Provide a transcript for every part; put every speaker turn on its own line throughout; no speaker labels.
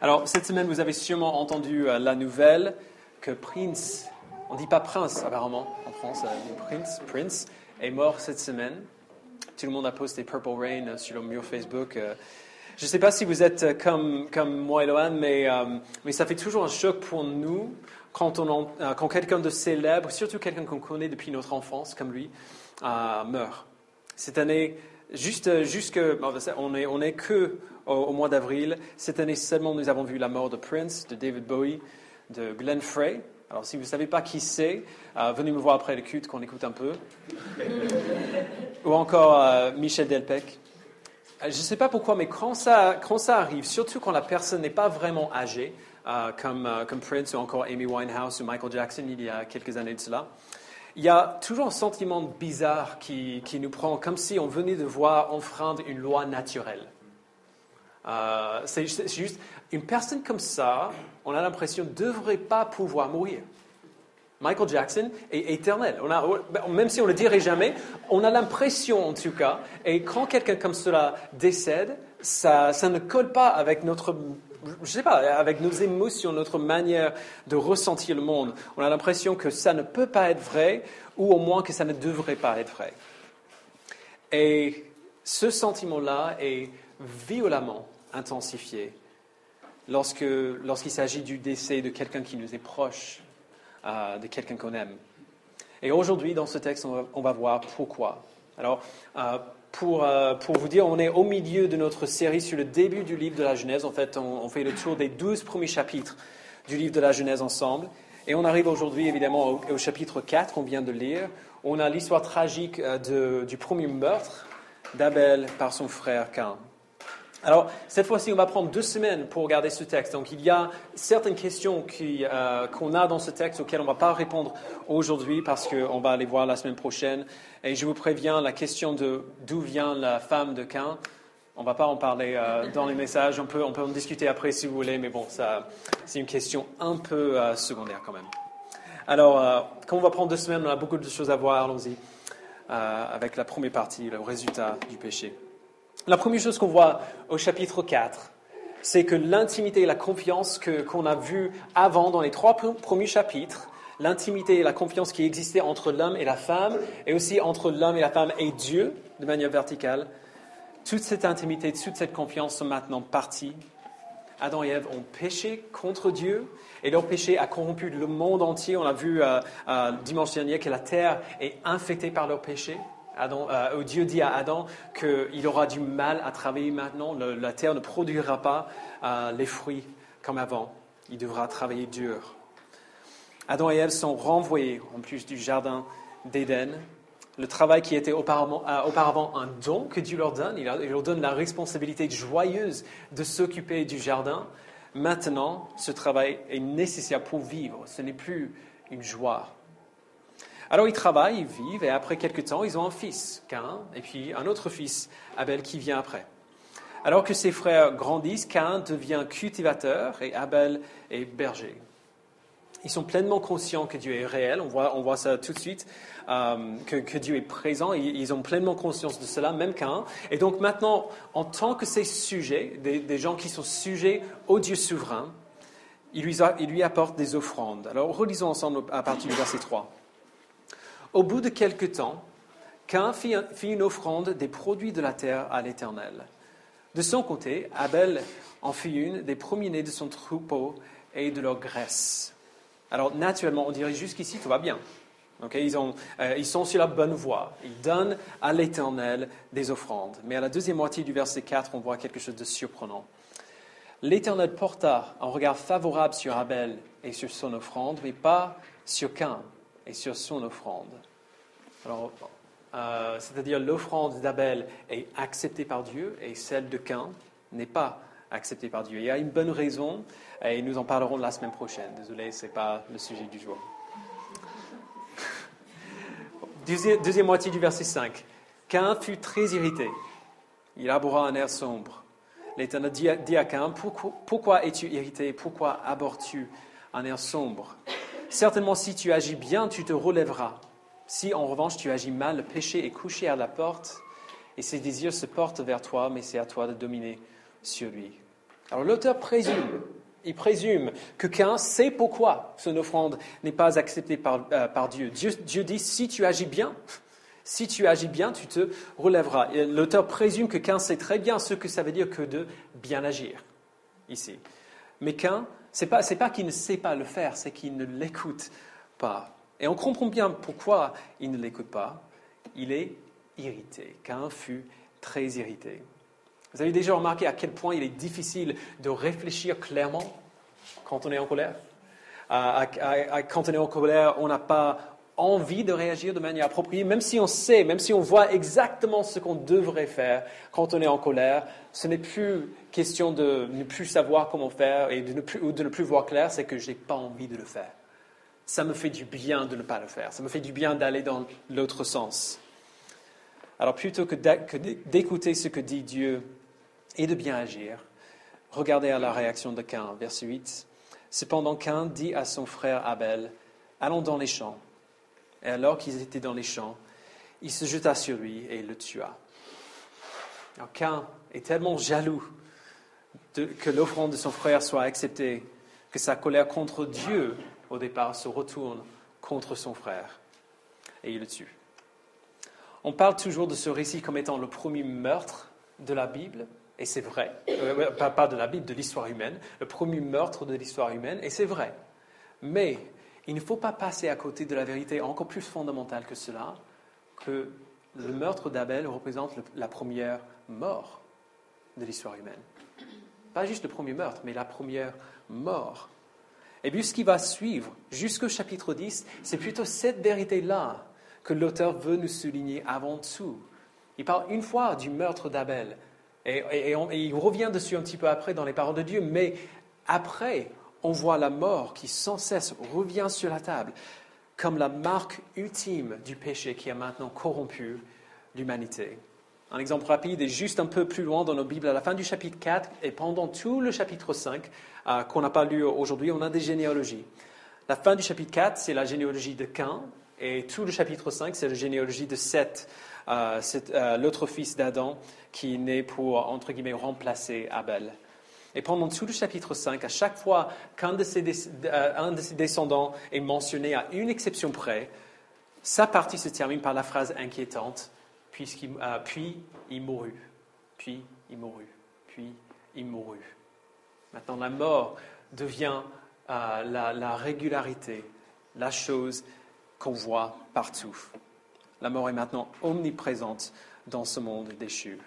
Alors, cette semaine, vous avez sûrement entendu la nouvelle que Prince, on ne dit pas prince apparemment en France, Prince est mort cette semaine. Tout le monde a posté Purple Rain sur le mur Facebook. Je ne sais pas si vous êtes comme moi et Lohan, mais ça fait toujours un choc pour nous quand quelqu'un de célèbre, surtout quelqu'un qu'on connaît depuis notre enfance, comme lui, meurt. Cette année, on est que au mois d'avril. Cette année seulement, nous avons vu la mort de Prince, de David Bowie, de Glenn Frey. Alors, si vous ne savez pas qui c'est, venez me voir après le culte qu'on écoute un peu. Ou encore Michel Delpech. Je ne sais pas pourquoi, mais quand ça arrive, surtout quand la personne n'est pas vraiment âgée, comme Prince ou encore Amy Winehouse ou Michael Jackson il y a quelques années de cela, il y a toujours un sentiment bizarre qui nous prend, comme si on venait de voir enfreindre une loi naturelle. C'est juste, une personne comme ça, on a l'impression, ne devrait pas pouvoir mourir. Michael Jackson est éternel. Même si on ne le dirait jamais, on a l'impression en tout cas, et quand quelqu'un comme cela décède, ça ne colle pas avec avec nos émotions, notre manière de ressentir le monde. On a l'impression que ça ne peut pas être vrai, ou au moins que ça ne devrait pas être vrai. Et ce sentiment-là est violemment intensifié lorsqu'il s'agit du décès de quelqu'un qui nous est proche, de quelqu'un qu'on aime. Et aujourd'hui, dans ce texte, on va voir pourquoi. Alors, pour vous dire, on est au milieu de notre série sur le début du livre de la Genèse. En fait, on fait le tour des 12 premiers chapitres du livre de la Genèse ensemble. Et on arrive aujourd'hui, évidemment, au chapitre 4 qu'on vient de lire. On a l'histoire tragique du premier meurtre d'Abel par son frère Caïn. Alors, cette fois-ci, on va prendre 2 semaines pour regarder ce texte. Donc, il y a certaines questions qu'on a dans ce texte auxquelles on ne va pas répondre aujourd'hui parce qu'on va aller voir la semaine prochaine. Et je vous préviens, la question de d'où vient la femme de Caïn, on ne va pas en parler dans les messages. On peut en discuter après si vous voulez, mais bon, c'est une question un peu secondaire quand même. Alors, comme on va prendre 2 semaines, on a beaucoup de choses à voir, allons-y, avec la première partie, le résultat du péché. La première chose qu'on voit au chapitre 4, c'est que l'intimité et la confiance qu'on a vues avant dans les 3 premiers chapitres, l'intimité et la confiance qui existaient entre l'homme et la femme, et aussi entre l'homme et la femme et Dieu, de manière verticale, toute cette intimité, toute cette confiance sont maintenant parties. Adam et Ève ont péché contre Dieu, et leur péché a corrompu le monde entier. On a vu dimanche dernier que la terre est infectée par leur péché. Dieu dit à Adam qu'il aura du mal à travailler maintenant. La terre ne produira pas les fruits comme avant. Il devra travailler dur. Adam et Ève sont renvoyés en plus du jardin d'Éden. Le travail qui était auparavant un don que Dieu leur donne, il leur donne la responsabilité joyeuse de s'occuper du jardin. Maintenant, ce travail est nécessaire pour vivre. Ce n'est plus une joie. Alors ils travaillent, ils vivent, et après quelques temps, ils ont un fils, Caïn, et puis un autre fils, Abel, qui vient après. Alors que ses frères grandissent, Caïn devient cultivateur et Abel est berger. Ils sont pleinement conscients que Dieu est réel, on voit ça tout de suite, que Dieu est présent, et ils ont pleinement conscience de cela, même Caïn. Et donc maintenant, en tant que ces sujets, des gens qui sont sujets au Dieu souverain, il lui apporte des offrandes. Alors relisons ensemble à partir du verset 3. Au bout de quelque temps, Caïn fit une offrande des produits de la terre à l'Éternel. De son côté, Abel en fit une des premiers-nés de son troupeau et de leur graisse. Alors, naturellement, on dirait jusqu'ici, tout va bien. Okay? Ils sont sur la bonne voie. Ils donnent à l'Éternel des offrandes. Mais à la deuxième moitié du verset 4, on voit quelque chose de surprenant. L'Éternel porta un regard favorable sur Abel et sur son offrande, mais pas sur Caïn et sur son offrande. Alors, c'est-à-dire l'offrande d'Abel est acceptée par Dieu et celle de Caïn n'est pas acceptée par Dieu. Il y a une bonne raison et nous en parlerons la semaine prochaine. Désolé, ce n'est pas le sujet du jour. Deuxième moitié du verset 5. Caïn fut très irrité. Il arbora un air sombre. L'Éternel dit à Caïn, pourquoi es-tu irrité? Pourquoi abordes-tu un air sombre? Certainement, si tu agis bien, tu te relèveras. Si, en revanche, tu agis mal, le péché est couché à la porte et ses désirs se portent vers toi, mais c'est à toi de dominer sur lui. Alors l'auteur il présume que Caïn sait pourquoi son offrande n'est pas acceptée par Dieu. Dieu dit, si tu agis bien, tu te relèveras. Et l'auteur présume que Caïn sait très bien ce que ça veut dire que de bien agir, ici. Mais Caïn, c'est pas qu'il ne sait pas le faire, c'est qu'il ne l'écoute pas. Et on comprend bien pourquoi il ne l'écoute pas. Il est irrité. Caïn fut très irrité. Vous avez déjà remarqué à quel point il est difficile de réfléchir clairement quand on est en colère? Quand on est en colère, on n'a pas envie de réagir de manière appropriée, même si on sait, même si on voit exactement ce qu'on devrait faire quand on est en colère. Ce n'est plus question de ne plus savoir comment faire et de ne plus voir clair, c'est que je n'ai pas envie de le faire. Ça me fait du bien de ne pas le faire. Ça me fait du bien d'aller dans l'autre sens. Alors plutôt que d'écouter ce que dit Dieu et de bien agir, regardez à la réaction de Caïn, verset 8. Cependant, Caïn dit à son frère Abel, « Allons dans les champs. » Et alors qu'ils étaient dans les champs, il se jeta sur lui et le tua. Alors Caïn est tellement jaloux que l'offrande de son frère soit acceptée que sa colère contre Dieu, au départ, se retourne contre son frère et il le tue. On parle toujours de ce récit comme étant le premier meurtre de la Bible, et c'est vrai, pas de la Bible, de l'histoire humaine, le premier meurtre de l'histoire humaine, et c'est vrai. Mais il ne faut pas passer à côté de la vérité encore plus fondamentale que cela, que le meurtre d'Abel représente la première mort de l'histoire humaine. Pas juste le premier meurtre, mais la première mort. Et puis ce qui va suivre jusqu'au chapitre 10, c'est plutôt cette vérité-là que l'auteur veut nous souligner avant tout. Il parle une fois du meurtre d'Abel, et il revient dessus un petit peu après dans les paroles de Dieu, mais après, on voit la mort qui sans cesse revient sur la table, comme la marque ultime du péché qui a maintenant corrompu l'humanité. Un exemple rapide est juste un peu plus loin dans nos Bibles, à la fin du chapitre 4, et pendant tout le chapitre 5, qu'on n'a pas lu aujourd'hui, on a des généalogies. La fin du chapitre 4, c'est la généalogie de Caïn, et tout le chapitre 5, c'est la généalogie de Seth, l'autre fils d'Adam, qui est né pour, entre guillemets, remplacer Abel. Et pendant tout le chapitre 5, à chaque fois qu'un de ses descendants est mentionné à une exception près, sa partie se termine par la phrase inquiétante, puis il mourut, puis il mourut, puis il mourut. Maintenant, la mort devient la régularité, la chose qu'on voit partout. La mort est maintenant omniprésente dans ce monde déchu.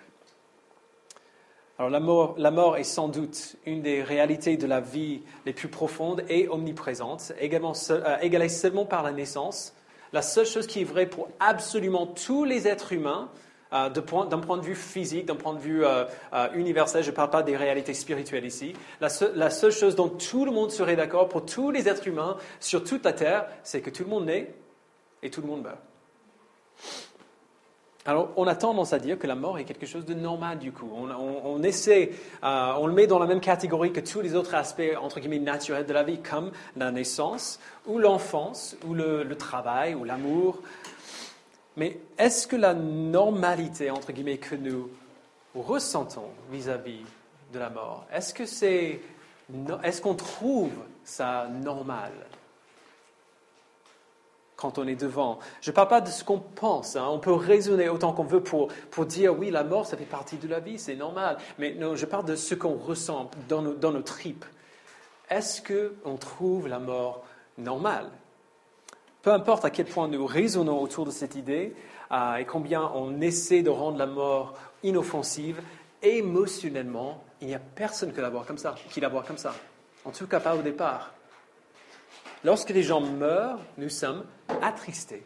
Alors la mort est sans doute une des réalités de la vie les plus profondes et omniprésentes, égalée seulement par la naissance. La seule chose qui est vraie pour absolument tous les êtres humains, d'un point de vue physique, d'un point de vue universel, je ne parle pas des réalités spirituelles ici, la seule chose dont tout le monde serait d'accord pour tous les êtres humains sur toute la terre, c'est que tout le monde naît et tout le monde meurt. Alors, on a tendance à dire que la mort est quelque chose de normal, du coup. On le met dans la même catégorie que tous les autres aspects, entre guillemets, naturels de la vie, comme la naissance, ou l'enfance, ou le travail, ou l'amour. Mais est-ce que la normalité, entre guillemets, que nous ressentons vis-à-vis de la mort, est-ce qu'on trouve ça normal quand on est devant? Je ne parle pas de ce qu'on pense. On peut raisonner autant qu'on veut pour dire oui, la mort, ça fait partie de la vie, c'est normal. Mais non, je parle de ce qu'on ressent dans nos tripes. Est-ce qu'on trouve la mort normale? Peu importe à quel point nous raisonnons autour de cette idée et combien on essaie de rendre la mort inoffensive, émotionnellement, il n'y a personne qui la voit comme ça. En tout cas, pas au départ. Lorsque les gens meurent, nous sommes attristés.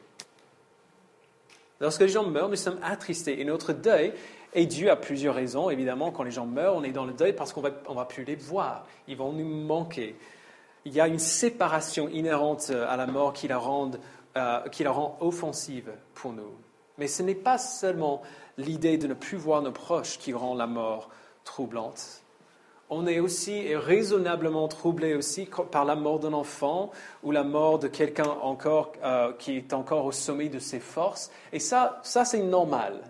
Et notre deuil est dû à plusieurs raisons. Évidemment, quand les gens meurent, on est dans le deuil parce qu'on va plus les voir. Ils vont nous manquer. Il y a une séparation inhérente à la mort qui la rend offensive pour nous. Mais ce n'est pas seulement l'idée de ne plus voir nos proches qui rend la mort troublante. On est aussi raisonnablement troublé aussi par la mort d'un enfant ou la mort de quelqu'un encore qui est encore au sommet de ses forces. Et ça c'est normal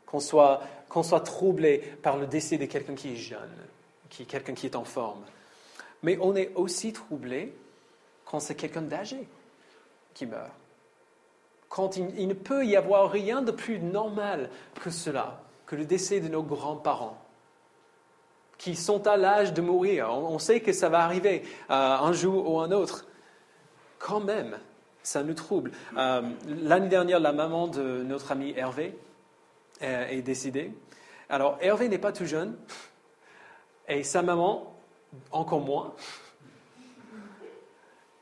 qu'on soit troublé par le décès de quelqu'un qui est jeune, quelqu'un qui est en forme. Mais on est aussi troublé quand c'est quelqu'un d'âgé qui meurt. Quand il ne peut y avoir rien de plus normal que cela, que le décès de nos grands-parents, qui sont à l'âge de mourir. On sait que ça va arriver un jour ou un autre. Quand même, ça nous trouble. L'année dernière, la maman de notre ami Hervé est décédée. Alors, Hervé n'est pas tout jeune, et sa maman, encore moins.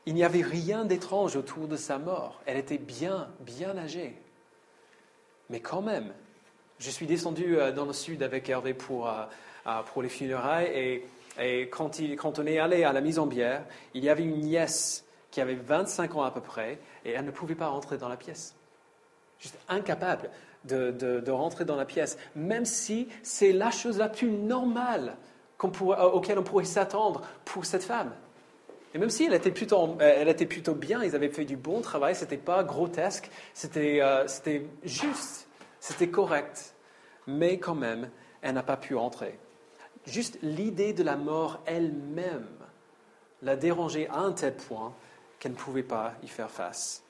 Il n'y avait rien d'étrange autour de sa mort. Elle était bien âgée. Mais quand même, je suis descendu dans le sud avec Hervé pour les funérailles, et quand on est allé à la mise en bière, il y avait une nièce qui avait 25 ans à peu près, et elle ne pouvait pas rentrer dans la pièce. Juste incapable de rentrer dans la pièce, même si c'est la chose la plus normale auquel on pourrait s'attendre pour cette femme. Et même si elle était plutôt bien, ils avaient fait du bon travail, ce n'était pas grotesque, c'était juste, c'était correct. Mais quand même, elle n'a pas pu rentrer. Juste l'idée de la mort elle-même l'a dérangée à un tel point qu'elle ne pouvait pas y faire face.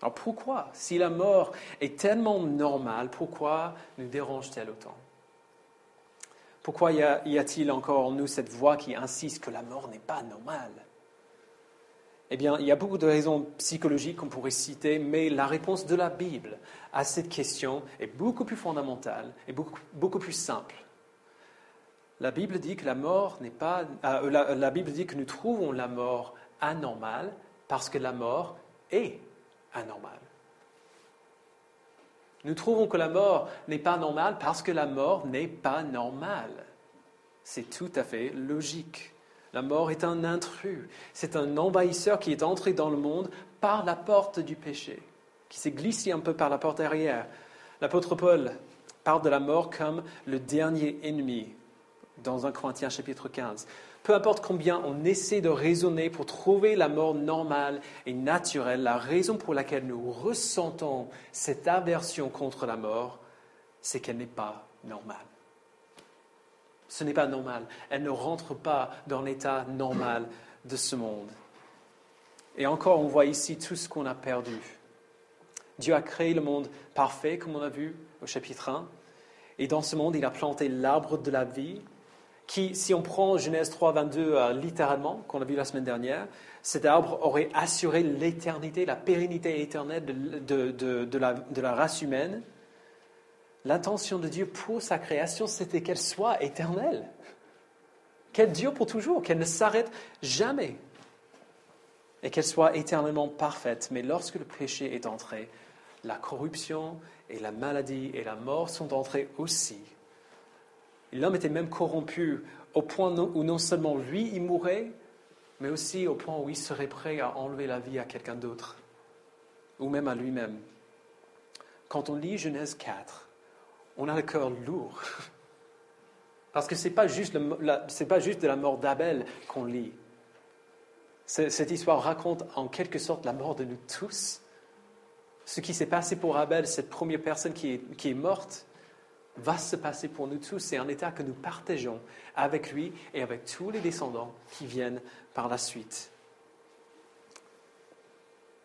Alors pourquoi, si la mort est tellement normale, pourquoi nous dérange-t-elle autant? Pourquoi y a-t-il encore en nous cette voix qui insiste que la mort n'est pas normale? Eh bien, il y a beaucoup de raisons psychologiques qu'on pourrait citer, mais la réponse de la Bible à cette question est beaucoup plus fondamentale et beaucoup plus simple. La Bible dit que la Bible dit que nous trouvons la mort anormale parce que la mort est anormale. Nous trouvons que la mort n'est pas normale parce que la mort n'est pas normale. C'est tout à fait logique. La mort est un intrus. C'est un envahisseur qui est entré dans le monde par la porte du péché, qui s'est glissé un peu par la porte arrière. L'apôtre Paul parle de la mort comme le dernier ennemi dans 1 Corinthiens chapitre 15. Peu importe combien on essaie de raisonner pour trouver la mort normale et naturelle, la raison pour laquelle nous ressentons cette aversion contre la mort, c'est qu'elle n'est pas normale. Ce n'est pas normal. Elle ne rentre pas dans l'état normal de ce monde. Et encore, on voit ici tout ce qu'on a perdu. Dieu a créé le monde parfait, comme on a vu au chapitre 1. Et dans ce monde, il a planté l'arbre de la vie, qui, si on prend Genèse 3, 22 littéralement, qu'on a vu la semaine dernière, cet arbre aurait assuré l'éternité, la pérennité éternelle de la race humaine. L'intention de Dieu pour sa création, c'était qu'elle soit éternelle, qu'elle dure pour toujours, qu'elle ne s'arrête jamais, et qu'elle soit éternellement parfaite. Mais lorsque le péché est entré, la corruption et la maladie et la mort sont entrées aussi. Et l'homme était même corrompu au point où non seulement lui, il mourrait, mais aussi au point où il serait prêt à enlever la vie à quelqu'un d'autre, ou même à lui-même. Quand on lit Genèse 4, on a le cœur lourd. Parce que ce n'est pas juste de la mort d'Abel qu'on lit. Cette histoire raconte en quelque sorte la mort de nous tous. Ce qui s'est passé pour Abel, cette première personne qui est morte, va se passer pour nous tous. C'est un état que nous partageons avec lui et avec tous les descendants qui viennent par la suite.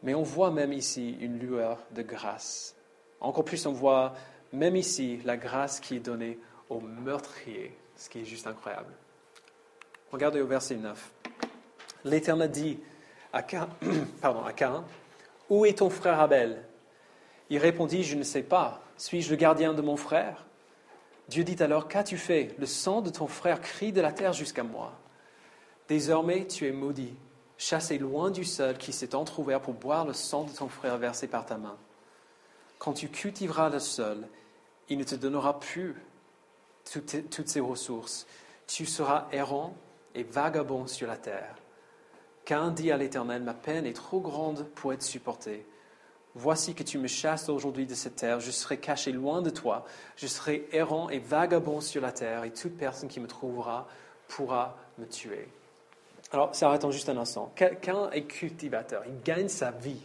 Mais on voit même ici une lueur de grâce. Encore plus, on voit même ici la grâce qui est donnée au meurtrier, ce qui est juste incroyable. Regardez au verset 9. L'Éternel dit à Caïn, « Où est ton frère Abel ?» Il répondit, « Je ne sais pas. Suis-je le gardien de mon frère ?» Dieu dit alors, « Qu'as-tu fait? Le sang de ton frère crie de la terre jusqu'à moi. Désormais, tu es maudit, chassé loin du sol qui s'est entrouvert pour boire le sang de ton frère versé par ta main. Quand tu cultiveras le sol, il ne te donnera plus toutes ses ressources. Tu seras errant et vagabond sur la terre. Caïn dit à l'Éternel, « Ma peine est trop grande pour être supportée. Voici que tu me chasses aujourd'hui de cette terre, je serai caché loin de toi, je serai errant et vagabond sur la terre, et toute personne qui me trouvera pourra me tuer. » Alors, s'arrêtons juste un instant. Caïn est cultivateur, il gagne sa vie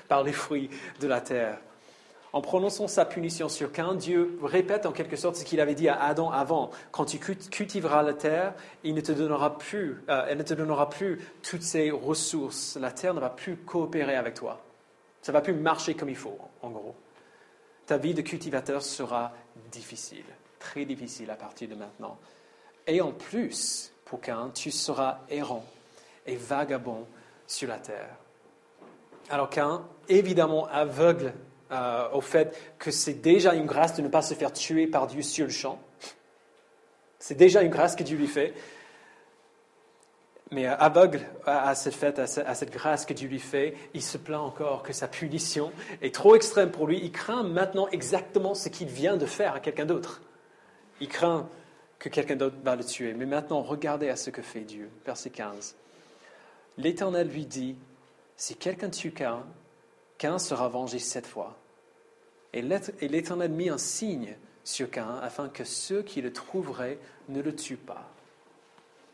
par les fruits de la terre. En prononçant sa punition sur Caïn, Dieu répète en quelque sorte ce qu'il avait dit à Adam avant. Quand tu cultiveras la terre, elle ne te donnera plus toutes ses ressources. La terre ne va plus coopérer avec toi. Ça ne va plus marcher comme il faut, en gros. Ta vie de cultivateur sera difficile, très difficile à partir de maintenant. Et en plus, pour Caïn, tu seras errant et vagabond sur la terre. Alors Caïn, évidemment aveugle au fait que c'est déjà une grâce de ne pas se faire tuer par Dieu sur le champ. C'est déjà une grâce que Dieu lui fait. Mais aveugle à cette grâce que Dieu lui fait, il se plaint encore que sa punition est trop extrême pour lui. Il craint maintenant exactement ce qu'il vient de faire à quelqu'un d'autre. Il craint que quelqu'un d'autre va le tuer. Mais maintenant, regardez à ce que fait Dieu. Verset 15. L'Éternel lui dit, si quelqu'un tue Caïn, Caïn sera vengé 7 fois. Et l'Éternel mit un signe sur Caïn afin que ceux qui le trouveraient ne le tuent pas.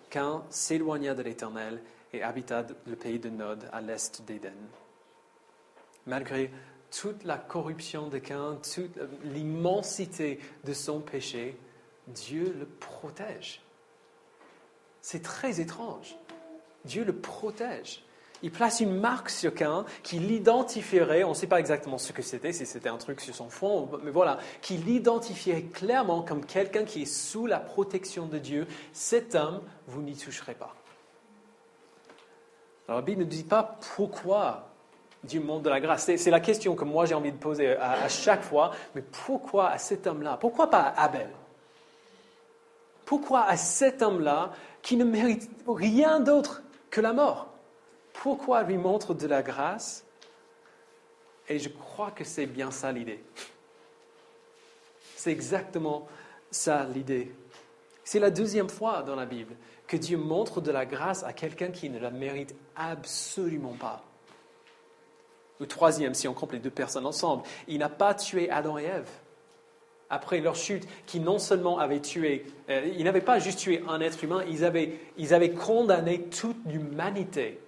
Caïn s'éloigna de l'Éternel et habita le pays de Nod à l'est d'Éden. Malgré toute la corruption de Caïn, toute l'immensité de son péché, Dieu le protège. C'est très étrange. Dieu le protège. Il place une marque sur Caïn qui l'identifierait, on ne sait pas exactement ce que c'était, si c'était un truc sur son front, mais voilà, qui l'identifierait clairement comme quelqu'un qui est sous la protection de Dieu. Cet homme, vous n'y toucherez pas. Alors la Bible ne dit pas pourquoi Dieu montre de la grâce. C'est la question que moi j'ai envie de poser à chaque fois, mais pourquoi à cet homme-là? Pourquoi pas à Abel? Pourquoi à cet homme-là qui ne mérite rien d'autre que la mort? Pourquoi lui montre de la grâce? Et je crois que c'est bien ça l'idée. C'est exactement ça l'idée. C'est la deuxième fois dans la Bible que Dieu montre de la grâce à quelqu'un qui ne la mérite absolument pas. Ou troisième, si on compte les deux personnes ensemble, il n'a pas tué Adam et Ève. Après leur chute, qui non seulement avaient tué, ils n'avaient pas juste tué un être humain, ils avaient condamné toute l'humanité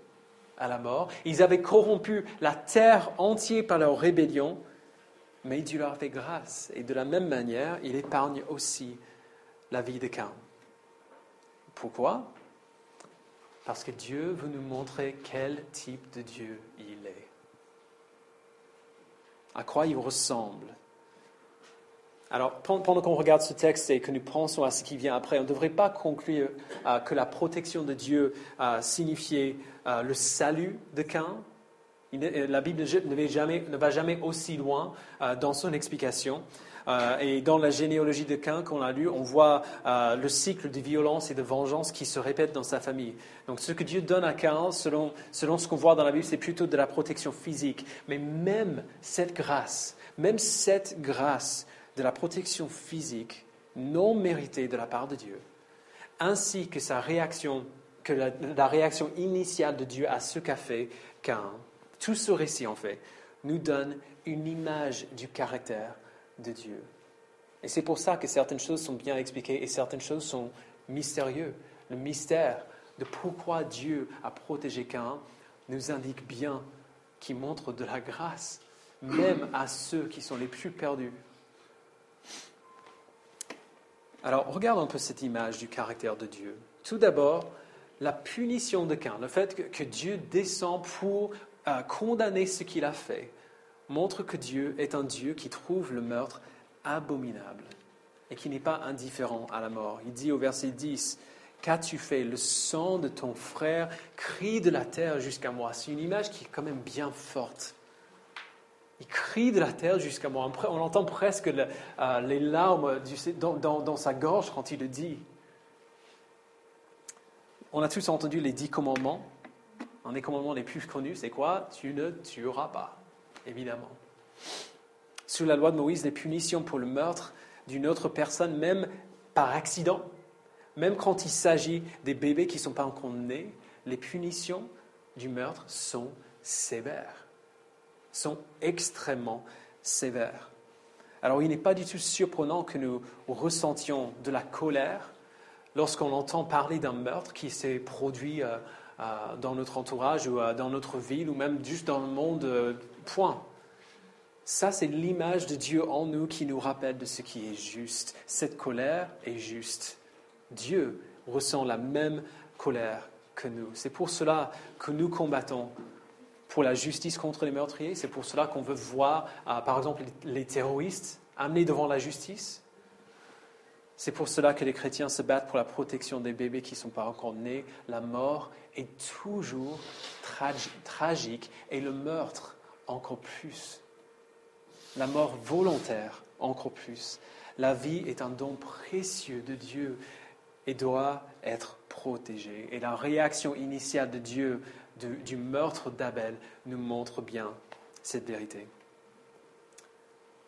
à la mort. Ils avaient corrompu la terre entière par leur rébellion, mais Dieu leur a fait grâce. Et de la même manière, il épargne aussi la vie de Caïn. Pourquoi? Parce que Dieu veut nous montrer quel type de Dieu il est. À quoi il ressemble. Alors, pendant qu'on regarde ce texte et que nous pensons à ce qui vient après, on ne devrait pas conclure que la protection de Dieu signifiait le salut de Caïn. La Bible ne va jamais aussi loin dans son explication. Et dans la généalogie de Caïn qu'on a lu, on voit le cycle de violence et de vengeance qui se répète dans sa famille. Donc ce que Dieu donne à Caïn, selon ce qu'on voit dans la Bible, c'est plutôt de la protection physique. Mais même cette grâce de la protection physique non méritée de la part de Dieu, ainsi que la réaction initiale de Dieu à ce qu'a fait Caïn, tout ce récit en fait, nous donne une image du caractère de Dieu. Et c'est pour ça que certaines choses sont bien expliquées et certaines choses sont mystérieuses. Le mystère de pourquoi Dieu a protégé Caïn nous indique bien qu'il montre de la grâce, même à ceux qui sont les plus perdus. Alors, regarde un peu cette image du caractère de Dieu. Tout d'abord, la punition de Caïn, le fait que Dieu descend pour condamner ce qu'il a fait, montre que Dieu est un Dieu qui trouve le meurtre abominable et qui n'est pas indifférent à la mort. Il dit au verset 10, « Qu'as-tu fait? Le sang de ton frère crie de la terre jusqu'à moi. » C'est une image qui est quand même bien forte. Il crie de la terre jusqu'à moi. On entend presque les larmes dans sa gorge quand il le dit. On a tous entendu les 10 commandements. Un des commandements les plus connus, c'est quoi? Tu ne tueras pas, évidemment. Sous la loi de Moïse, les punitions pour le meurtre d'une autre personne, même par accident, même quand il s'agit des bébés qui ne sont pas encore nés, les punitions du meurtre sont sévères, sont extrêmement sévères. Alors il n'est pas du tout surprenant que nous ressentions de la colère lorsqu'on entend parler d'un meurtre qui s'est produit dans notre entourage ou dans notre ville ou même juste dans le monde, point. Ça, c'est l'image de Dieu en nous qui nous rappelle de ce qui est juste. Cette colère est juste. Dieu ressent la même colère que nous. C'est pour cela que nous combattons pour la justice contre les meurtriers. C'est pour cela qu'on veut voir, par exemple, les terroristes amenés devant la justice. C'est pour cela que les chrétiens se battent pour la protection des bébés qui ne sont pas encore nés. La mort est toujours tragique et le meurtre encore plus. La mort volontaire encore plus. La vie est un don précieux de Dieu et doit être protégée. Et la réaction initiale de Dieu du meurtre d'Abel nous montre bien cette vérité.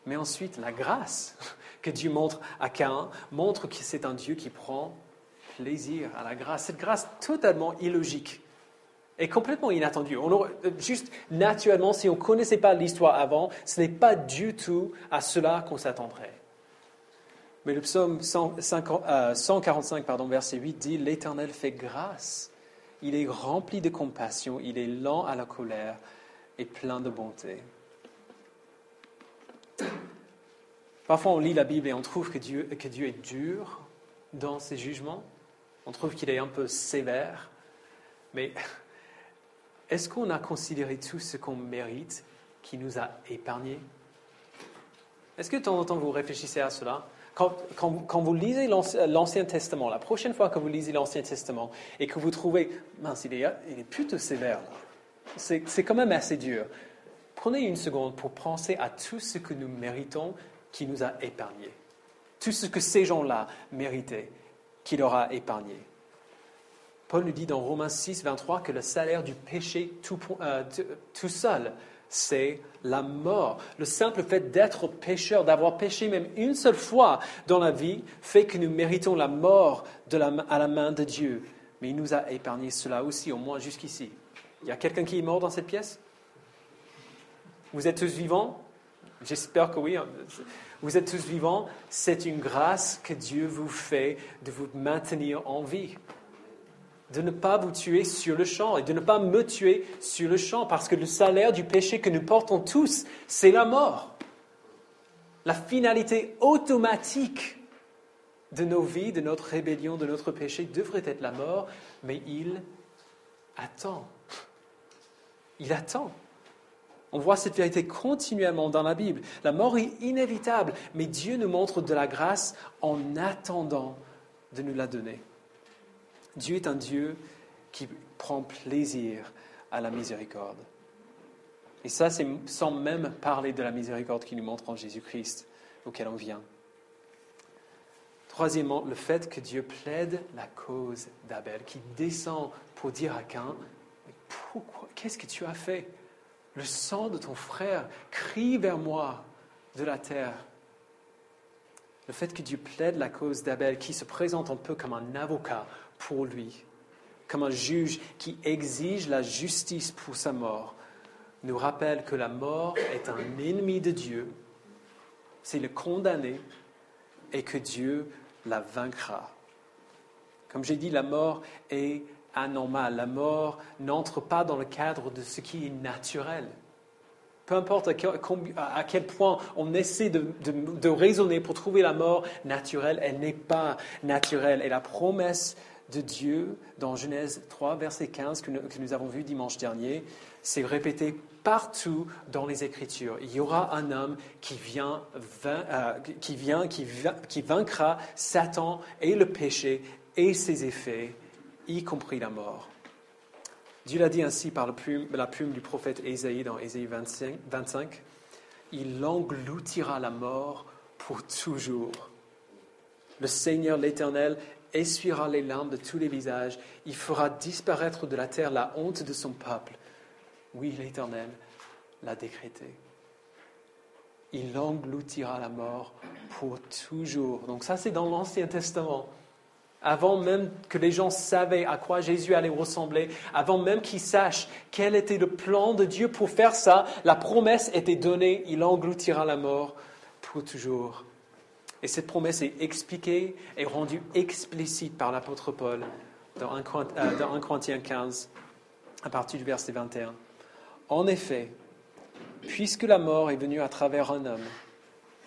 Mais ensuite, la grâce que Dieu montre à Caïn montre que c'est un Dieu qui prend plaisir à la grâce. Cette grâce totalement illogique et complètement inattendue. Juste naturellement, si on ne connaissait pas l'histoire avant, ce n'est pas du tout à cela qu'on s'attendrait. Mais le psaume 145, verset 8 dit « L'Éternel fait grâce, il est rempli de compassion, il est lent à la colère et plein de bonté. » Parfois, on lit la Bible et on trouve que Dieu est dur dans ses jugements. On trouve qu'il est un peu sévère. Mais est-ce qu'on a considéré tout ce qu'on mérite qui nous a épargnés? Est-ce que de temps en temps, vous réfléchissez à cela? Quand vous lisez l'Ancien Testament, la prochaine fois que vous lisez l'Ancien Testament et que vous trouvez, mince, il est plutôt sévère, c'est quand même assez dur. Prenez une seconde pour penser à tout ce que nous méritons qui nous a épargnés. Tout ce que ces gens-là méritaient, qui leur a épargné. Paul nous dit dans Romains 6, 23 que le salaire du péché tout seul, c'est la mort. Le simple fait d'être pécheur, d'avoir péché même une seule fois dans la vie, fait que nous méritons la mort à la main de Dieu. Mais il nous a épargné cela aussi, au moins jusqu'ici. Il y a quelqu'un qui est mort dans cette pièce? Vous êtes tous vivants? J'espère que oui. Vous êtes tous vivants. C'est une grâce que Dieu vous fait de vous maintenir en vie. De ne pas vous tuer sur le champ et de ne pas me tuer sur le champ, parce que le salaire du péché que nous portons tous, c'est la mort. La finalité automatique de nos vies, de notre rébellion, de notre péché devrait être la mort, mais il attend. Il attend. On voit cette vérité continuellement dans la Bible. La mort est inévitable, mais Dieu nous montre de la grâce en attendant de nous la donner. Dieu est un Dieu qui prend plaisir à la miséricorde. Et ça, c'est sans même parler de la miséricorde qu'il nous montre en Jésus-Christ, auquel on vient. Troisièmement, le fait que Dieu plaide la cause d'Abel, qui descend pour dire à Caïn, « Pourquoi? Qu'est-ce que tu as fait? Le sang de ton frère crie vers moi de la terre. » Le fait que Dieu plaide la cause d'Abel, qui se présente un peu comme un avocat pour lui, comme un juge qui exige la justice pour sa mort, nous rappelle que la mort est un ennemi de Dieu, c'est le condamné, et que Dieu la vaincra. Comme j'ai dit, la mort est anormale. La mort n'entre pas dans le cadre de ce qui est naturel. Peu importe à quel point on essaie de raisonner pour trouver la mort naturelle, elle n'est pas naturelle. Et la promesse de Dieu dans Genèse 3, verset 15, que nous avons vu dimanche dernier, c'est répété partout dans les Écritures. Il y aura un homme qui vaincra Satan et le péché et ses effets, y compris la mort. Dieu l'a dit ainsi par la plume du prophète Ésaïe dans Ésaïe 25. Il engloutira la mort pour toujours. Le Seigneur l'Éternel essuiera les larmes de tous les visages. Il fera disparaître de la terre la honte de son peuple. Oui, l'Éternel l'a décrété. Il engloutira la mort pour toujours. Donc ça, c'est dans l'Ancien Testament. Avant même que les gens savaient à quoi Jésus allait ressembler, avant même qu'ils sachent quel était le plan de Dieu pour faire ça, la promesse était donnée, il engloutira la mort pour toujours. Et cette promesse est expliquée et rendue explicite par l'apôtre Paul dans 1 Corinthiens 15, à partir du verset 21. En effet, puisque la mort est venue à travers un homme,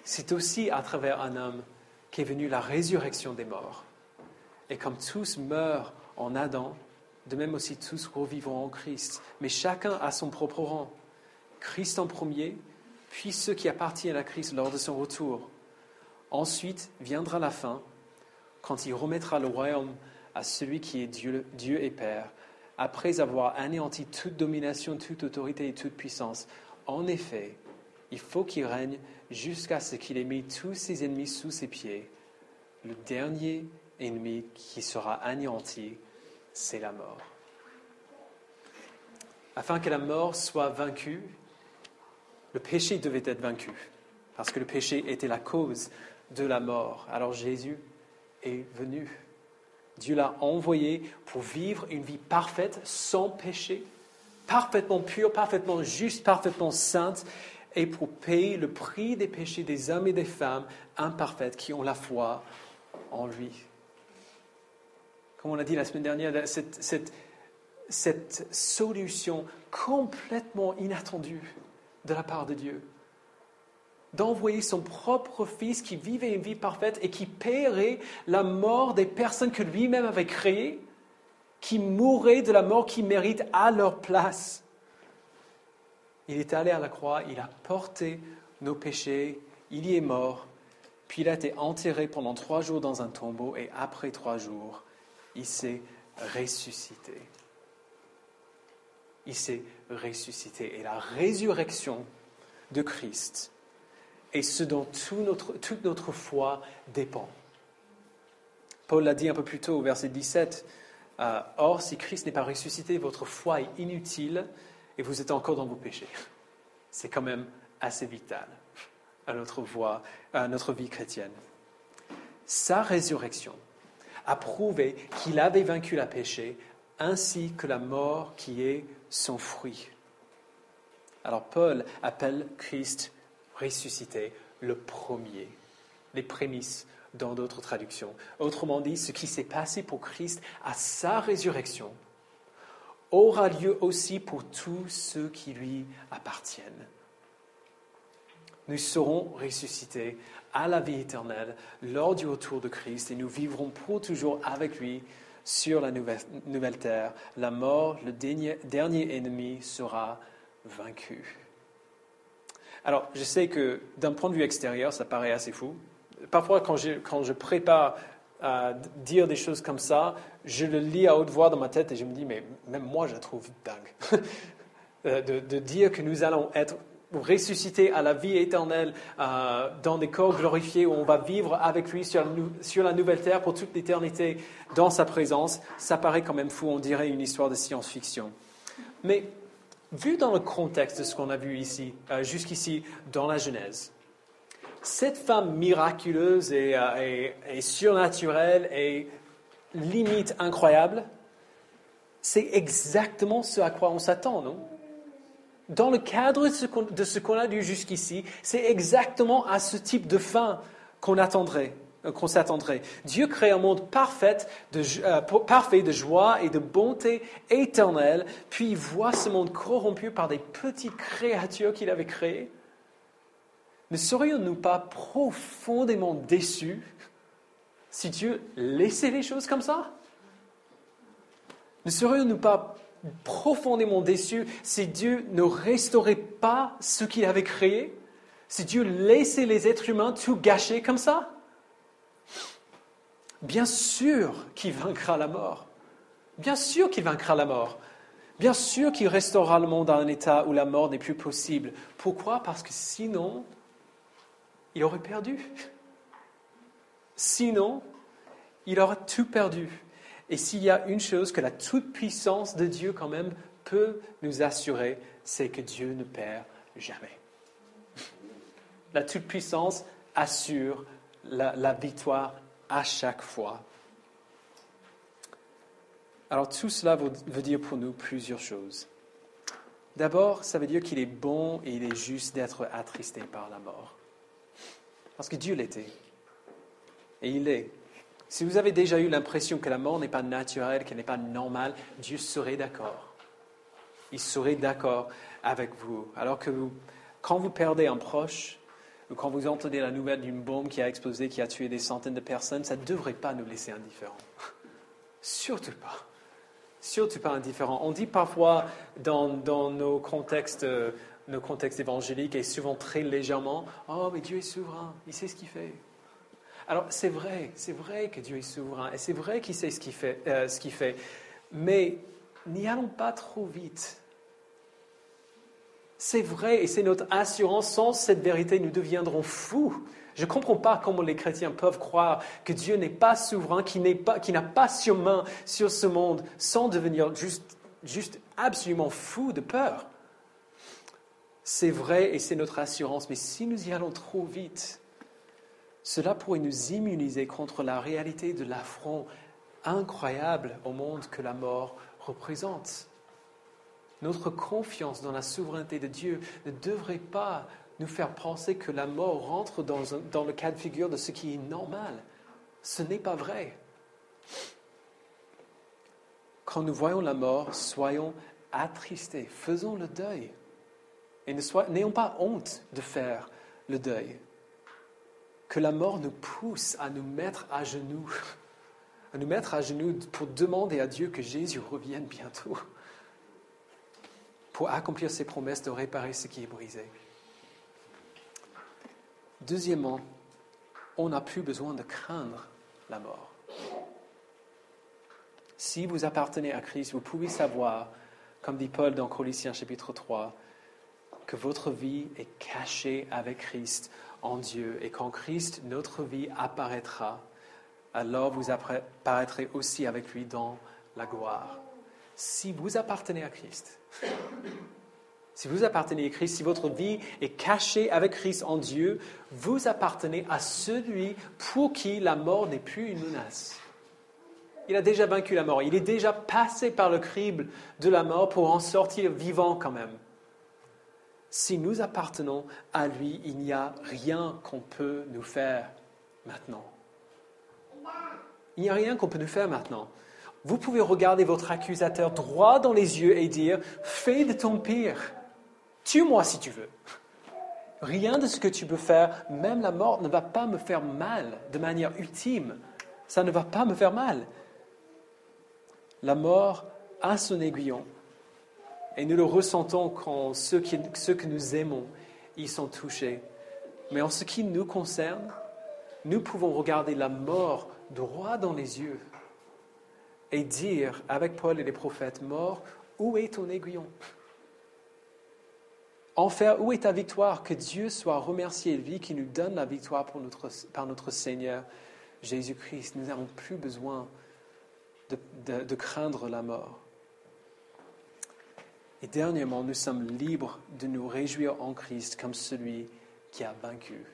c'est aussi à travers un homme qu'est venue la résurrection des morts. Et comme tous meurent en Adam, de même aussi tous revivront en Christ. Mais chacun a son propre rang. Christ en premier, puis ceux qui appartiennent à Christ lors de son retour. Ensuite viendra la fin, quand il remettra le royaume à celui qui est Dieu et Père, après avoir anéanti toute domination, toute autorité et toute puissance. En effet, il faut qu'il règne jusqu'à ce qu'il ait mis tous ses ennemis sous ses pieds. Le dernier ennemi qui sera anéanti, c'est la mort. Afin que la mort soit vaincue, le péché devait être vaincu, parce que le péché était la cause de la mort. Alors Jésus est venu. Dieu l'a envoyé pour vivre une vie parfaite, sans péché, parfaitement pure, parfaitement juste, parfaitement sainte, et pour payer le prix des péchés des hommes et des femmes imparfaits qui ont la foi en lui. Comme on a dit la semaine dernière, cette solution complètement inattendue de la part de Dieu, d'envoyer son propre Fils qui vivait une vie parfaite et qui paierait la mort des personnes que lui-même avait créées, qui mourraient de la mort qu'ils méritent à leur place. Il est allé à la croix, il a porté nos péchés, il y est mort, puis il a été enterré pendant 3 jours dans un tombeau et après 3 jours, il s'est ressuscité. Il s'est ressuscité. Et la résurrection de Christ est ce dont toute notre foi dépend. Paul l'a dit un peu plus tôt au verset 17. Or, si Christ n'est pas ressuscité, votre foi est inutile et vous êtes encore dans vos péchés. C'est quand même assez vital à notre vie chrétienne. Sa résurrection a prouvé qu'il avait vaincu le péché ainsi que la mort qui est son fruit. Alors Paul appelle Christ ressuscité le premier, les prémices dans d'autres traductions. Autrement dit, ce qui s'est passé pour Christ à sa résurrection aura lieu aussi pour tous ceux qui lui appartiennent. Nous serons ressuscités à la vie éternelle lors du retour de Christ et nous vivrons pour toujours avec lui sur la nouvelle terre. La mort, le dernier ennemi, sera vaincu. Alors, je sais que d'un point de vue extérieur, ça paraît assez fou. Parfois, quand je prépare à dire des choses comme ça, je le lis à haute voix dans ma tête et je me dis, mais même moi, je la trouve dingue. de dire que nous allons être ressuscités à la vie éternelle dans des corps glorifiés où on va vivre avec lui sur la nouvelle terre pour toute l'éternité dans sa présence, ça paraît quand même fou, on dirait une histoire de science-fiction. Mais vu dans le contexte de ce qu'on a vu ici, jusqu'ici dans la Genèse, cette femme miraculeuse et surnaturelle et limite incroyable, c'est exactement ce à quoi on s'attend, non? Dans le cadre de ce qu'on a lu jusqu'ici, c'est exactement à ce type de fin qu'on s'attendrait. Dieu crée un monde parfait de joie et de bonté éternelle, puis il voit ce monde corrompu par des petites créatures qu'il avait créées. Ne serions-nous pas profondément déçus si Dieu laissait les choses comme ça? Ne serions-nous pas profondément déçus si Dieu ne restaurait pas ce qu'il avait créé? Si Dieu laissait les êtres humains tout gâcher comme ça? Bien sûr qu'il vaincra la mort. Bien sûr qu'il vaincra la mort. Bien sûr qu'il restaurera le monde à un état où la mort n'est plus possible. Pourquoi? Parce que sinon, il aurait perdu. Sinon, il aurait tout perdu. Et s'il y a une chose que la toute-puissance de Dieu quand même peut nous assurer, c'est que Dieu ne perd jamais. La toute-puissance assure la victoire à chaque fois. Alors tout cela veut dire pour nous plusieurs choses. D'abord, ça veut dire qu'il est bon et il est juste d'être attristé par la mort. Parce que Dieu l'était. Et il l'est. Si vous avez déjà eu l'impression que la mort n'est pas naturelle, qu'elle n'est pas normale, Dieu serait d'accord. Il serait d'accord avec vous. Alors que Quand vous perdez un proche, ou quand vous entendez la nouvelle d'une bombe qui a explosé, qui a tué des centaines de personnes, ça ne devrait pas nous laisser indifférents. Surtout pas. Surtout pas indifférents. On dit parfois dans nos contextes évangéliques, et souvent très légèrement, « Oh, mais Dieu est souverain, il sait ce qu'il fait. » Alors, c'est vrai que Dieu est souverain, et c'est vrai qu'il sait ce qu'il fait, mais n'y allons pas trop vite. C'est vrai, et c'est notre assurance. Sans cette vérité, nous deviendrons fous. Je ne comprends pas comment les chrétiens peuvent croire que Dieu n'est pas souverain, qu'il n'a pas surmain sur ce monde, sans devenir juste absolument fou de peur. C'est vrai, et c'est notre assurance, mais si nous y allons trop vite, cela pourrait nous immuniser contre la réalité de l'affront incroyable au monde que la mort représente. Notre confiance dans la souveraineté de Dieu ne devrait pas nous faire penser que la mort rentre dans le cas de figure de ce qui est normal. Ce n'est pas vrai. Quand nous voyons la mort, soyons attristés, faisons le deuil. Et n'ayons pas honte de faire le deuil. Que la mort nous pousse à nous mettre à genoux pour demander à Dieu que Jésus revienne bientôt, pour accomplir ses promesses de réparer ce qui est brisé. Deuxièmement, on n'a plus besoin de craindre la mort. Si vous appartenez à Christ, vous pouvez savoir, comme dit Paul dans Colossiens chapitre 3, que votre vie est cachée avec Christ en Dieu, et quand Christ, notre vie, apparaîtra, alors vous apparaîtrez aussi avec lui dans la gloire. Si vous appartenez à Christ, si votre vie est cachée avec Christ en Dieu, vous appartenez à celui pour qui la mort n'est plus une menace. Il a déjà vaincu la mort. Il est déjà passé par le crible de la mort pour en sortir vivant quand même. Si nous appartenons à lui, il n'y a rien qu'on peut nous faire maintenant. Il n'y a rien qu'on peut nous faire maintenant. Vous pouvez regarder votre accusateur droit dans les yeux et dire « Fais de ton pire. Tue-moi si tu veux. » Rien de ce que tu peux faire, même la mort, ne va pas me faire mal de manière ultime. Ça ne va pas me faire mal. La mort a son aiguillon. Et nous le ressentons quand ceux que nous aimons y sont touchés. Mais en ce qui nous concerne, nous pouvons regarder la mort droit dans les yeux et dire, avec Paul et les prophètes, « Mort, où est ton aiguillon ? Enfer, où est ta victoire ? Que Dieu soit remercié, lui qui nous donne la victoire par notre Seigneur Jésus-Christ. » Nous n'avons plus besoin de craindre la mort. Et dernièrement, nous sommes libres de nous réjouir en Christ comme celui qui a vaincu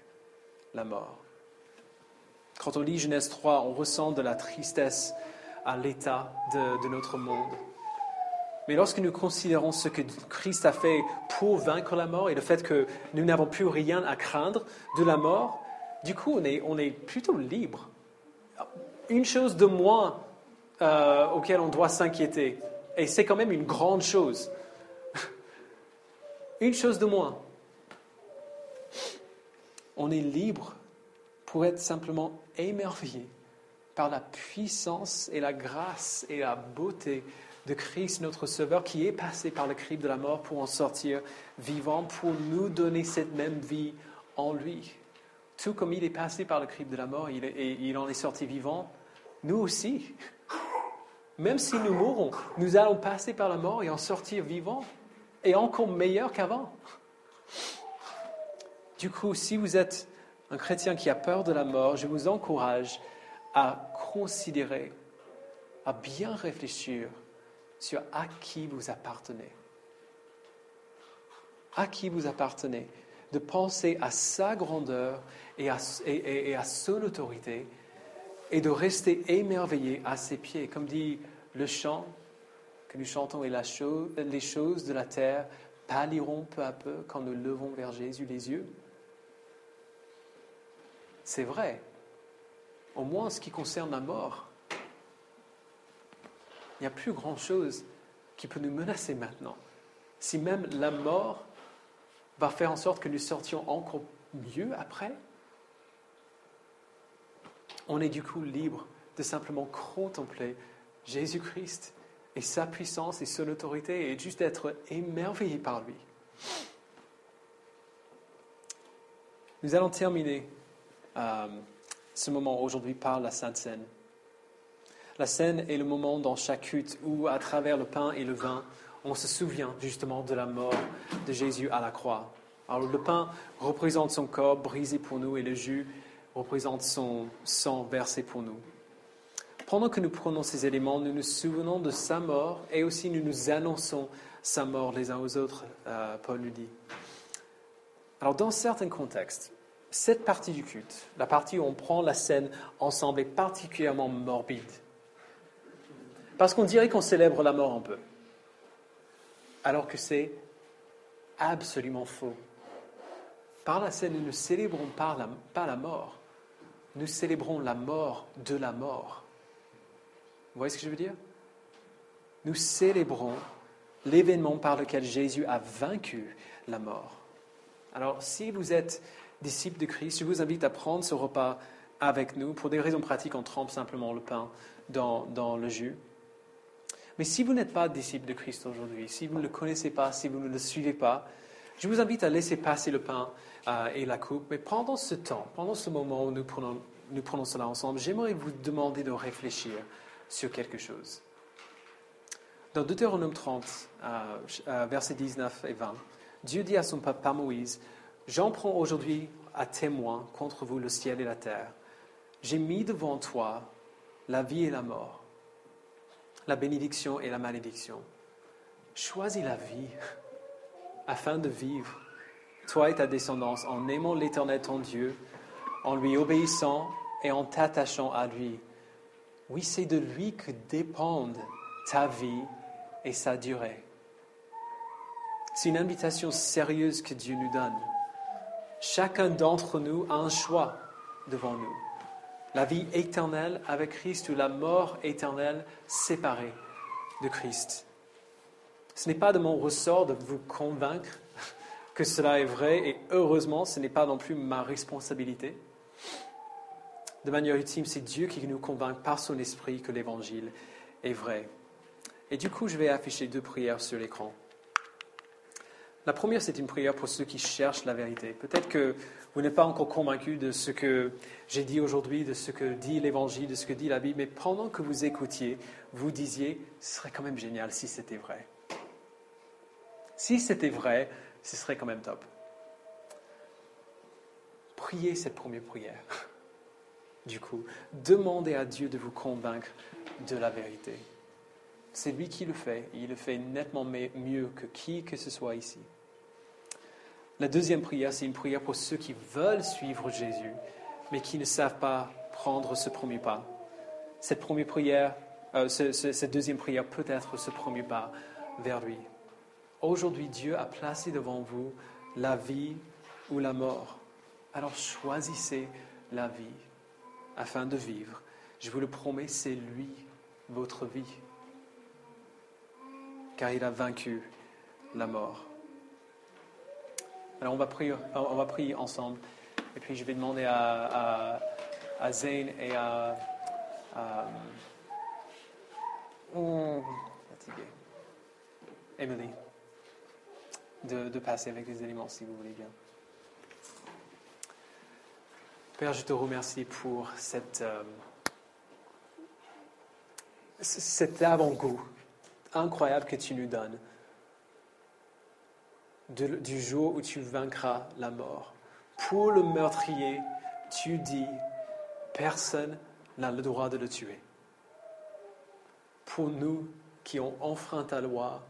la mort. Quand on lit Genèse 3, on ressent de la tristesse à l'état de notre monde. Mais lorsque nous considérons ce que Christ a fait pour vaincre la mort et le fait que nous n'avons plus rien à craindre de la mort, du coup, on est plutôt libre. Une chose de moins auquel on doit s'inquiéter, et c'est quand même une grande chose. Une chose de moins. On est libre pour être simplement émerveillé par la puissance et la grâce et la beauté de Christ, notre Sauveur, qui est passé par le crible de la mort pour en sortir vivant, pour nous donner cette même vie en lui. Tout comme il est passé par le crible de la mort et il en est sorti vivant, nous aussi. Même si nous mourrons, nous allons passer par la mort et en sortir vivants. Et encore meilleur qu'avant. Du coup, si vous êtes un chrétien qui a peur de la mort, je vous encourage à considérer, à bien réfléchir sur à qui vous appartenez. À qui vous appartenez. De penser à sa grandeur et à son autorité et de rester émerveillé à ses pieds. Comme dit le chant que nous chantons, et les choses de la terre pâliront peu à peu quand nous levons vers Jésus les yeux. C'est vrai. Au moins en ce qui concerne la mort, il n'y a plus grand-chose qui peut nous menacer maintenant. Si même la mort va faire en sorte que nous sortions encore mieux après. On est du coup libre de simplement contempler Jésus-Christ et sa puissance et son autorité et juste d'être émerveillé par lui. Nous allons terminer ce moment aujourd'hui par la Sainte Seine. La Seine est le moment dans chaque culte où, à travers le pain et le vin, on se souvient justement de la mort de Jésus à la croix. Alors le pain représente son corps brisé pour nous et le jus représente son sang versé pour nous. Pendant que nous prenons ces éléments, nous nous souvenons de sa mort et aussi nous nous annonçons sa mort les uns aux autres, Paul nous dit. Alors dans certains contextes, cette partie du culte, la partie où on prend la scène ensemble, est particulièrement morbide. Parce qu'on dirait qu'on célèbre la mort un peu. Alors que c'est absolument faux. Par la scène, nous ne célébrons pas la mort. Nous célébrons la mort de la mort. Vous voyez ce que je veux dire? Nous célébrons l'événement par lequel Jésus a vaincu la mort. Alors, si vous êtes disciple de Christ, je vous invite à prendre ce repas avec nous. Pour des raisons pratiques, on trempe simplement le pain dans le jus. Mais si vous n'êtes pas disciple de Christ aujourd'hui, si vous ne le connaissez pas, si vous ne le suivez pas, je vous invite à laisser passer le pain et la coupe. Mais pendant ce temps, pendant ce moment où nous prenons cela ensemble, j'aimerais vous demander de réfléchir sur quelque chose. Dans Deutéronome 30, versets 19 et 20, Dieu dit à son peuple par Moïse, « J'en prends aujourd'hui à témoin contre vous le ciel et la terre. J'ai mis devant toi la vie et la mort, la bénédiction et la malédiction. Choisis la vie afin de vivre, toi et ta descendance, en aimant l'Éternel ton Dieu, en lui obéissant et en t'attachant à lui. Oui, c'est de lui que dépendent ta vie et sa durée. » C'est une invitation sérieuse que Dieu nous donne. Chacun d'entre nous a un choix devant nous. La vie éternelle avec Christ ou la mort éternelle séparée de Christ. Ce n'est pas de mon ressort de vous convaincre que cela est vrai et heureusement, ce n'est pas non plus ma responsabilité. De manière ultime, c'est Dieu qui nous convainc par son esprit que l'Évangile est vrai. Et du coup, je vais afficher 2 prières sur l'écran. La première, c'est une prière pour ceux qui cherchent la vérité. Peut-être que vous n'êtes pas encore convaincu de ce que j'ai dit aujourd'hui, de ce que dit l'Évangile, de ce que dit la Bible, mais pendant que vous écoutiez, vous disiez, ce serait quand même génial si c'était vrai. Si c'était vrai, ce serait quand même top. Priez cette première prière. Du coup, demandez à Dieu de vous convaincre de la vérité. C'est lui qui le fait, et il le fait nettement mieux que qui que ce soit ici. La deuxième prière, c'est une prière pour ceux qui veulent suivre Jésus, mais qui ne savent pas prendre ce premier pas. Cette deuxième prière peut être ce premier pas vers lui. Aujourd'hui, Dieu a placé devant vous la vie ou la mort. Alors choisissez la vie afin de vivre. Je vous le promets, c'est lui, votre vie. Car il a vaincu la mort. Alors on va prier ensemble. Et puis je vais demander à Zane et à Emily de passer avec les éléments si vous voulez bien. Père, je te remercie pour cet avant-goût incroyable que tu nous donnes du jour où tu vaincras la mort. Pour le meurtrier, tu dis, personne n'a le droit de le tuer. Pour nous qui ont enfreint ta loi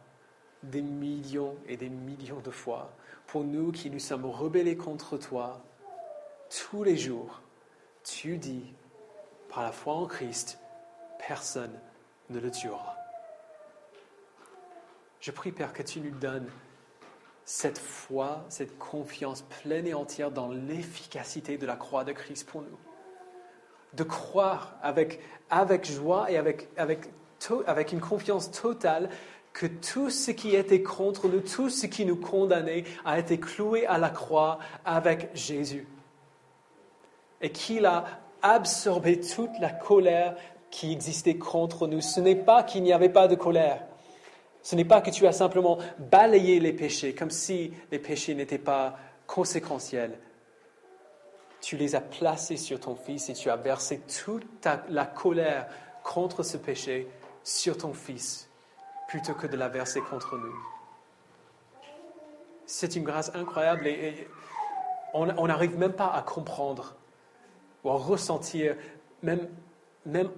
des millions et des millions de fois, pour nous qui nous sommes rebellés contre toi, tous les jours, tu dis, par la foi en Christ, personne ne le tuera. Je prie, Père, que tu nous donnes cette foi, cette confiance pleine et entière dans l'efficacité de la croix de Christ pour nous. De croire avec joie et avec une confiance totale que tout ce qui était contre nous, tout ce qui nous condamnait, a été cloué à la croix avec Jésus. Et qu'il a absorbé toute la colère qui existait contre nous. Ce n'est pas qu'il n'y avait pas de colère. Ce n'est pas que tu as simplement balayé les péchés, comme si les péchés n'étaient pas conséquentiels. Tu les as placés sur ton Fils et tu as versé toute la colère contre ce péché sur ton Fils, plutôt que de la verser contre nous. C'est une grâce incroyable et on n'arrive même pas à comprendre ou à ressentir même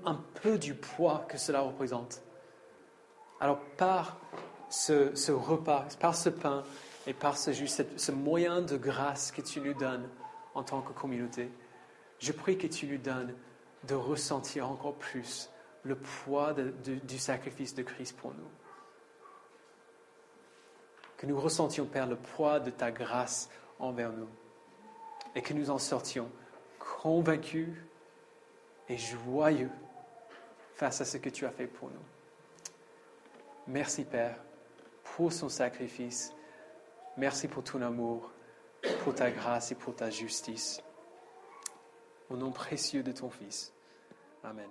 un peu du poids que cela représente. Alors par ce repas, par ce pain et par ce moyen de grâce que tu nous donnes en tant que communauté, je prie que tu nous donnes de ressentir encore plus le poids du sacrifice de Christ pour nous. Que nous ressentions, Père, le poids de ta grâce envers nous et que nous en sortions convaincus et joyeux face à ce que tu as fait pour nous. Merci, Père, pour son sacrifice. Merci pour ton amour, pour ta grâce et pour ta justice. Au nom précieux de ton Fils. Amen.